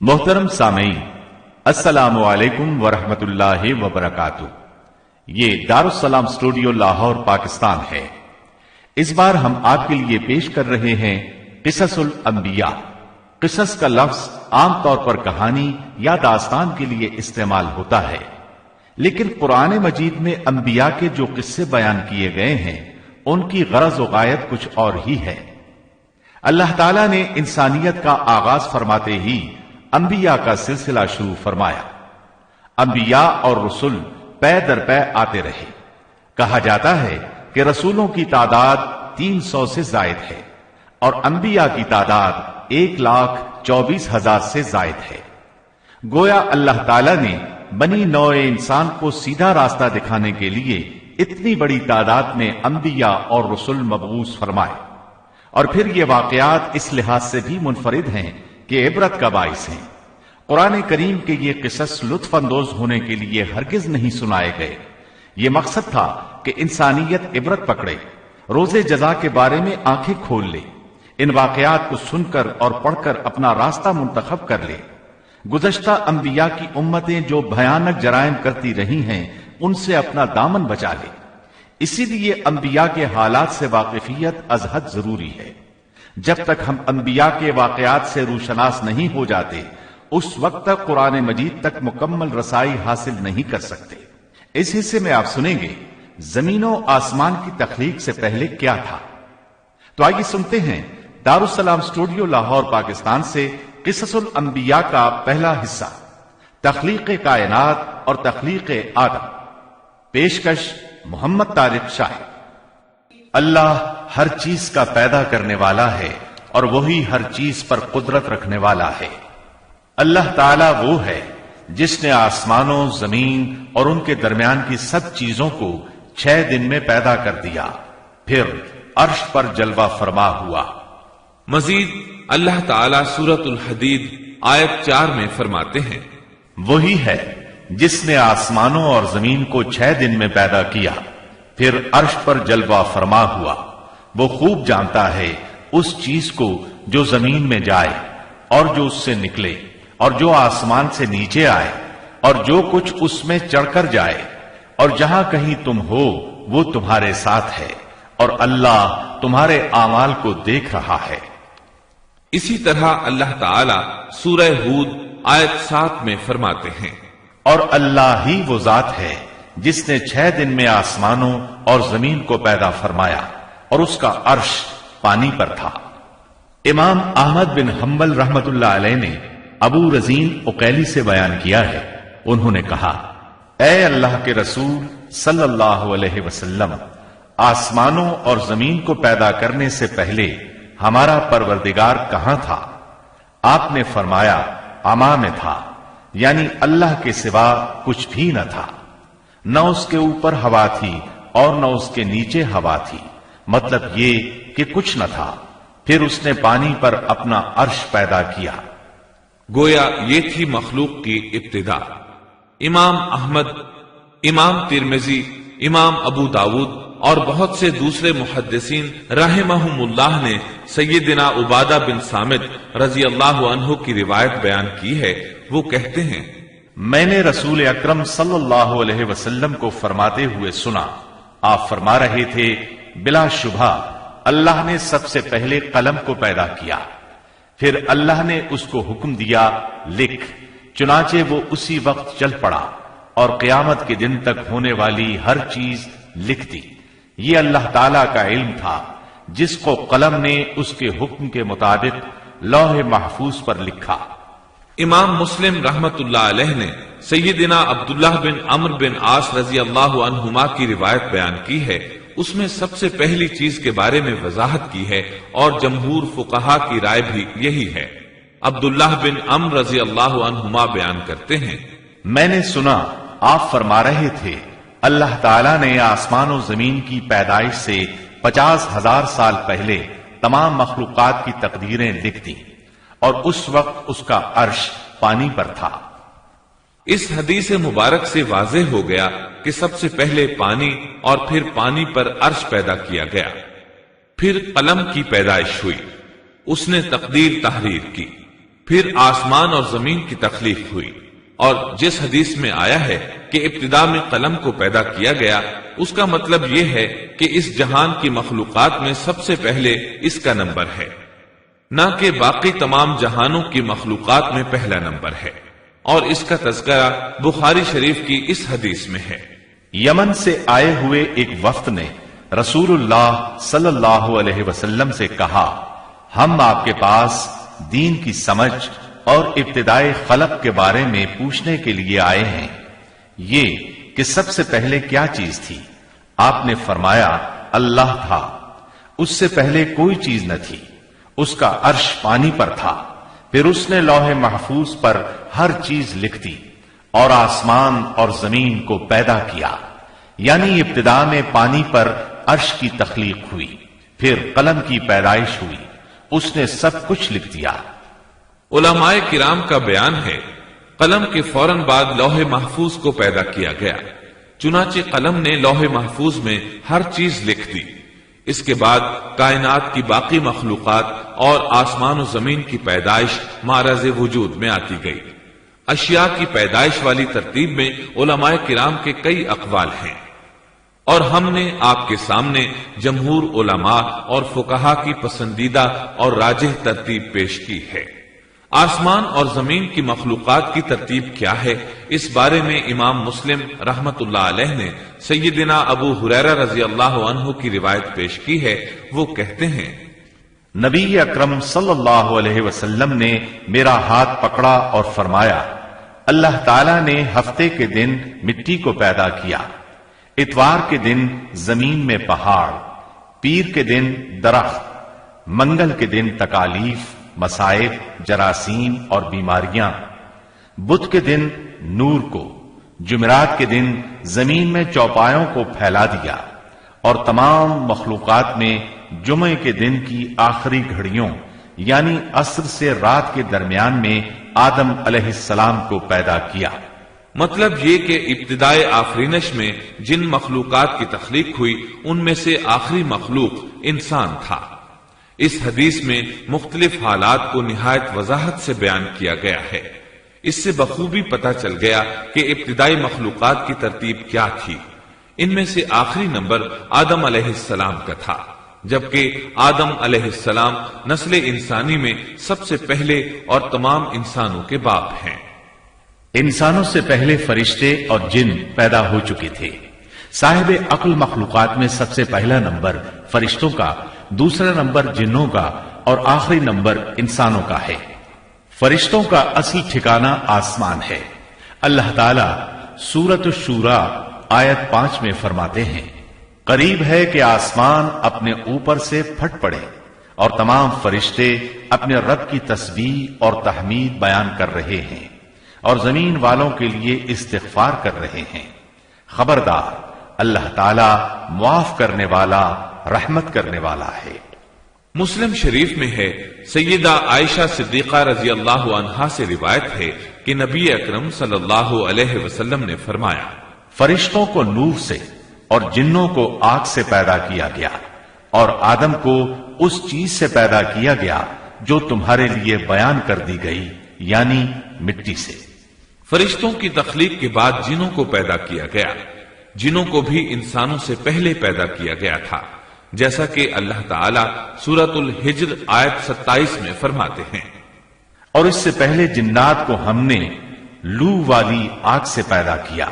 محترم سامعین، السلام علیکم ورحمۃ اللہ وبرکاتہ۔ یہ دارالسلام اسٹوڈیو لاہور پاکستان ہے۔ اس بار ہم آپ کے لیے پیش کر رہے ہیں قصص الانبیاء۔ قصص کا لفظ عام طور پر کہانی یا داستان کے لیے استعمال ہوتا ہے، لیکن قرآن مجید میں انبیاء کے جو قصے بیان کیے گئے ہیں ان کی غرض و غایت کچھ اور ہی ہے۔ اللہ تعالیٰ نے انسانیت کا آغاز فرماتے ہی انبیاء کا سلسلہ شروع فرمایا۔ انبیاء اور رسول پے در پے آتے رہے۔ کہا جاتا ہے کہ رسولوں کی تعداد 300 سے زائد ہے اور انبیاء کی تعداد 1,24,000 سے زائد ہے۔ گویا اللہ تعالیٰ نے بنی نوع انسان کو سیدھا راستہ دکھانے کے لیے اتنی بڑی تعداد میں انبیاء اور رسول مبعوث فرمائے، اور پھر یہ واقعات اس لحاظ سے بھی منفرد ہیں کہ عبرت کا باعث ہیں۔ قرآن کریم کے یہ قصص لطف اندوز ہونے کے لیے ہرگز نہیں سنائے گئے۔ یہ مقصد تھا کہ انسانیت عبرت پکڑے، روز جزا کے بارے میں آنکھیں کھول لے، ان واقعات کو سن کر اور پڑھ کر اپنا راستہ منتخب کر لے۔ گزشتہ انبیاء کی امتیں جو بھیانک جرائم کرتی رہی ہیں ان سے اپنا دامن بچا لے۔ اسی لیے انبیاء کے حالات سے واقفیت از حد ضروری ہے۔ جب تک ہم انبیاء کے واقعات سے روشناس نہیں ہو جاتے اس وقت تک قرآن مجید تک مکمل رسائی حاصل نہیں کر سکتے۔ اس حصے میں آپ سنیں گے زمین و آسمان کی تخلیق سے پہلے کیا تھا۔ تو آئیے سنتے ہیں دارالسلام اسٹوڈیو لاہور پاکستان سے قصص الانبیاء کا پہلا حصہ، تخلیق کائنات اور تخلیق آدم۔ پیشکش محمد طارق شاہ۔ اللہ ہر چیز کا پیدا کرنے والا ہے اور وہی ہر چیز پر قدرت رکھنے والا ہے۔ اللہ تعالیٰ وہ ہے جس نے آسمانوں، زمین اور ان کے درمیان کی سب چیزوں کو 6 دن میں پیدا کر دیا، پھر عرش پر جلوہ فرما ہوا۔ مزید اللہ تعالیٰ سورۃ الحدید آیت 4 میں فرماتے ہیں، وہی ہے جس نے آسمانوں اور زمین کو 6 دن میں پیدا کیا، پھر عرش پر جلوہ فرما ہوا۔ وہ خوب جانتا ہے اس چیز کو جو زمین میں جائے اور جو اس سے نکلے اور جو آسمان سے نیچے آئے اور جو کچھ اس میں چڑھ کر جائے، اور جہاں کہیں تم ہو وہ تمہارے ساتھ ہے، اور اللہ تمہارے اعمال کو دیکھ رہا ہے۔ اسی طرح اللہ تعالیٰ سورہ ہود آیت 7 میں فرماتے ہیں، اور اللہ ہی وہ ذات ہے جس نے 6 دن میں آسمانوں اور زمین کو پیدا فرمایا اور اس کا عرش پانی پر تھا۔ امام احمد بن حنبل رحمت اللہ علیہ نے ابو رزین عقیلی سے بیان کیا ہے، انہوں نے کہا، اے اللہ کے رسول صلی اللہ علیہ وسلم، آسمانوں اور زمین کو پیدا کرنے سے پہلے ہمارا پروردگار کہاں تھا؟ آپ نے فرمایا عما میں تھا، یعنی اللہ کے سوا کچھ بھی نہ تھا، نہ اس کے اوپر ہوا تھی اور نہ اس کے نیچے ہوا تھی، مطلب یہ کہ کچھ نہ تھا، پھر اس نے پانی پر اپنا عرش پیدا کیا۔ گویا یہ تھی مخلوق کی ابتدا۔ امام احمد، امام ترمذی، امام ابو داود اور بہت سے دوسرے محدثین رحمہم اللہ نے سیدنا عبادہ بن صامت رضی اللہ عنہ کی روایت بیان کی ہے۔ وہ کہتے ہیں، میں نے رسول اکرم صلی اللہ علیہ وسلم کو فرماتے ہوئے سنا، آپ فرما رہے تھے، بلا شبہ اللہ نے سب سے پہلے قلم کو پیدا کیا، پھر اللہ نے اس کو حکم دیا لکھ، چنانچہ وہ اسی وقت چل پڑا اور قیامت کے دن تک ہونے والی ہر چیز لکھ دی۔ یہ اللہ تعالی کا علم تھا جس کو قلم نے اس کے حکم کے مطابق لوح محفوظ پر لکھا۔ امام مسلم رحمت اللہ علیہ نے سیدنا عبداللہ بن عمرو بن عاص رضی اللہ عنہما کی روایت بیان کی ہے، اس میں سب سے پہلی چیز کے بارے میں وضاحت کی ہے اور جمہور فقہا کی رائے بھی یہی ہے۔ عبداللہ بن عمرو رضی اللہ عنہما بیان کرتے ہیں، میں نے سنا آپ فرما رہے تھے، اللہ تعالیٰ نے آسمان و زمین کی پیدائش سے 50,000 سال پہلے تمام مخلوقات کی تقدیریں لکھ دیں، اور اس وقت اس کا عرش پانی پر تھا۔ اس حدیث مبارک سے واضح ہو گیا کہ سب سے پہلے پانی اور پھر پانی پر عرش پیدا کیا گیا، پھر قلم کی پیدائش ہوئی، اس نے تقدیر تحریر کی، پھر آسمان اور زمین کی تخلیق ہوئی، اور جس حدیث میں آیا ہے کہ ابتدا میں قلم کو پیدا کیا گیا، اس کا مطلب یہ ہے کہ اس جہان کی مخلوقات میں سب سے پہلے اس کا نمبر ہے، نہ کہ باقی تمام جہانوں کی مخلوقات میں پہلا نمبر ہے، اور اس کا تذکرہ بخاری شریف کی اس حدیث میں ہے۔ یمن سے آئے ہوئے ایک وفد نے رسول اللہ صلی اللہ علیہ وسلم سے کہا، ہم آپ کے پاس دین کی سمجھ اور ابتدائی خلق کے بارے میں پوچھنے کے لیے آئے ہیں، یہ کہ سب سے پہلے کیا چیز تھی؟ آپ نے فرمایا، اللہ تھا، اس سے پہلے کوئی چیز نہ تھی، اس کا عرش پانی پر تھا، پھر اس نے لوح محفوظ پر ہر چیز لکھ دی، اور آسمان اور زمین کو پیدا کیا، یعنی ابتدا میں پانی پر عرش کی تخلیق ہوئی، پھر قلم کی پیدائش ہوئی، اس نے سب کچھ لکھ دیا۔ علماء کرام کا بیان ہے، قلم کے فوراً بعد لوح محفوظ کو پیدا کیا گیا، چنانچہ قلم نے لوح محفوظ میں ہر چیز لکھ دی۔ اس کے بعد کائنات کی باقی مخلوقات اور آسمان و زمین کی پیدائش معرض وجود میں آتی گئی۔ اشیاء کی پیدائش والی ترتیب میں علماء کرام کے کئی اقوال ہیں، اور ہم نے آپ کے سامنے جمہور علماء اور فقہا کی پسندیدہ اور راجح ترتیب پیش کی ہے۔ آسمان اور زمین کی مخلوقات کی ترتیب کیا ہے، اس بارے میں امام مسلم رحمت اللہ علیہ نے سیدنا ابو ہریرہ رضی اللہ عنہ کی روایت پیش کی ہے۔ وہ کہتے ہیں، نبی اکرم صلی اللہ علیہ وسلم نے میرا ہاتھ پکڑا اور فرمایا، اللہ تعالیٰ نے ہفتے کے دن مٹی کو پیدا کیا، اتوار کے دن زمین میں پہاڑ، پیر کے دن درخت، منگل کے دن تکالیف، مصائب، جراثیم اور بیماریاں، بدھ کے دن نور کو، جمعرات کے دن زمین میں چوپایوں کو پھیلا دیا، اور تمام مخلوقات میں جمعے کے دن کی آخری گھڑیوں یعنی عصر سے رات کے درمیان میں آدم علیہ السلام کو پیدا کیا۔ مطلب یہ کہ ابتدائے آفرینش میں جن مخلوقات کی تخلیق ہوئی ان میں سے آخری مخلوق انسان تھا۔ اس حدیث میں مختلف حالات کو نہایت وضاحت سے بیان کیا گیا ہے۔ اس سے بخوبی پتہ چل گیا کہ ابتدائی مخلوقات کی ترتیب کیا تھی۔ ان میں سے آخری نمبر آدم علیہ السلام کا تھا، جبکہ آدم علیہ السلام نسل انسانی میں سب سے پہلے اور تمام انسانوں کے باپ ہیں۔ انسانوں سے پہلے فرشتے اور جن پیدا ہو چکے تھے۔ صاحب عقل مخلوقات میں سب سے پہلا نمبر فرشتوں کا، دوسرا نمبر جنوں کا، اور آخری نمبر انسانوں کا ہے۔ فرشتوں کا اصل ٹھکانہ آسمان ہے۔ اللہ تعالیٰ سورۃ الشورى آیت 5 میں فرماتے ہیں، قریب ہے کہ آسمان اپنے اوپر سے پھٹ پڑے اور تمام فرشتے اپنے رب کی تسبیح اور تحمید بیان کر رہے ہیں اور زمین والوں کے لیے استغفار کر رہے ہیں۔ خبردار، اللہ تعالیٰ معاف کرنے والا، رحمت کرنے والا ہے۔ مسلم شریف میں ہے، سیدہ عائشہ صدیقہ رضی اللہ عنہا سے روایت ہے کہ نبی اکرم صلی اللہ علیہ وسلم نے فرمایا، فرشتوں کو نور سے اور جنوں کو آگ سے پیدا کیا گیا، اور آدم کو اس چیز سے پیدا کیا گیا جو تمہارے لیے بیان کر دی گئی، یعنی مٹی سے۔ فرشتوں کی تخلیق کے بعد جنوں کو پیدا کیا گیا۔ جنوں کو بھی انسانوں سے پہلے پیدا کیا گیا تھا، جیسا کہ اللہ تعالیٰ سورۃ الحجر آیت 27 میں فرماتے ہیں، اور اس سے پہلے جنات کو ہم نے لو والی آگ سے پیدا کیا۔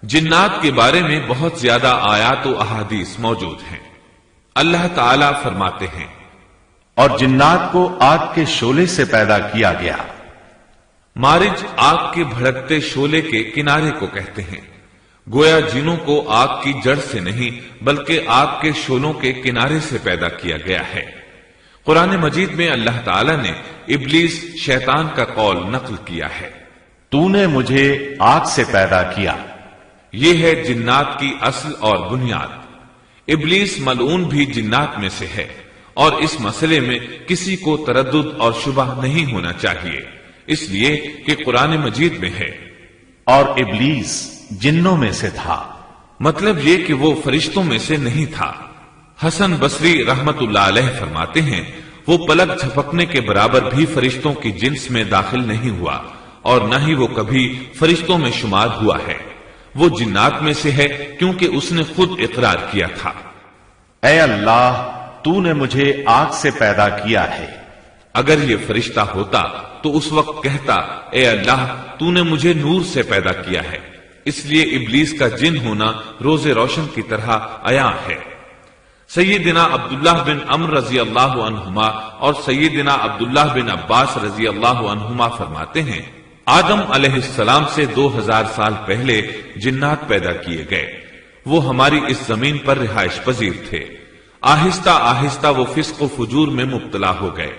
جنات کے بارے میں بہت زیادہ آیات و احادیث موجود ہیں۔ اللہ تعالیٰ فرماتے ہیں، اور جنات کو آگ کے شعلے سے پیدا کیا گیا۔ مارج آگ کے بھڑکتے شعلے کے کنارے کو کہتے ہیں۔ گویا جنوں کو آگ کی جڑ سے نہیں بلکہ آگ کے شعلوں کے کنارے سے پیدا کیا گیا ہے۔ قرآن مجید میں اللہ تعالیٰ نے ابلیس شیطان کا قول نقل کیا ہے، تو نے مجھے آگ سے پیدا کیا۔ یہ ہے جنات کی اصل اور بنیاد۔ ابلیس ملعون بھی جنات میں سے ہے، اور اس مسئلے میں کسی کو تردد اور شبہ نہیں ہونا چاہیے، اس لیے کہ قرآن مجید میں ہے، اور ابلیس جنوں میں سے تھا۔ مطلب یہ کہ وہ فرشتوں میں سے نہیں تھا۔ حسن بصری رحمت اللہ علیہ فرماتے ہیں، وہ پلک جھپکنے کے برابر بھی فرشتوں کی جنس میں داخل نہیں ہوا اور نہ ہی وہ کبھی فرشتوں میں شمار ہوا ہے، وہ جنات میں سے ہے کیونکہ اس نے خود اقرار کیا تھا، اے اللہ تو نے مجھے آگ سے پیدا کیا ہے۔ اگر یہ فرشتہ ہوتا تو اس وقت کہتا اے اللہ تو نے مجھے نور سے پیدا کیا ہے، اس لیے ابلیس کا جن ہونا روز روشن کی طرح عیاں ہے۔ سیدنا عبداللہ بن عمر رضی اللہ عنہما اور سیدنا عبداللہ بن عباس رضی اللہ عنہما فرماتے ہیں، آدم علیہ السلام سے 2000 سال پہلے جنات پیدا کیے گئے، وہ ہماری اس زمین پر رہائش پذیر تھے۔ آہستہ آہستہ وہ فسق و فجور میں مبتلا ہو گئے،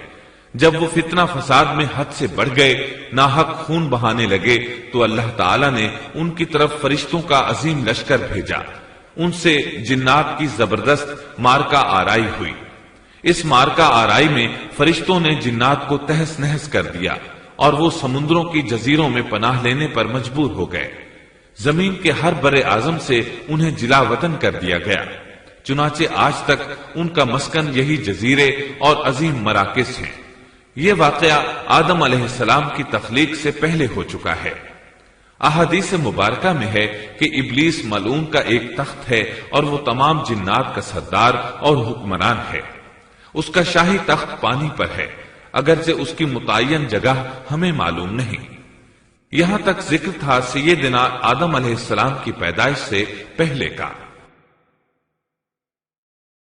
جب وہ فتنہ فساد میں حد سے بڑھ گئے، ناحق خون بہانے لگے تو اللہ تعالی نے ان کی طرف فرشتوں کا عظیم لشکر بھیجا، ان سے جنات کی زبردست مارکا آرائی ہوئی۔ اس مارکا آرائی میں فرشتوں نے جنات کو تہس نہس کر دیا اور وہ سمندروں کی جزیروں میں پناہ لینے پر مجبور ہو گئے، زمین کے ہر بر اعظم سے انہیں جلا وطن کر دیا گیا، چنانچہ آج تک ان کا مسکن یہی جزیرے اور عظیم مراکز ہیں۔ یہ واقعہ آدم علیہ السلام کی تخلیق سے پہلے ہو چکا ہے۔ احادیث مبارکہ میں ہے کہ ابلیس ملعون کا ایک تخت ہے اور وہ تمام جنات کا سردار اور حکمران ہے، اس کا شاہی تخت پانی پر ہے، اگرچہ اس کی متعین جگہ ہمیں معلوم نہیں۔ یہاں تک ذکر تھا سیدنا آدم علیہ السلام کی پیدائش سے پہلے کا۔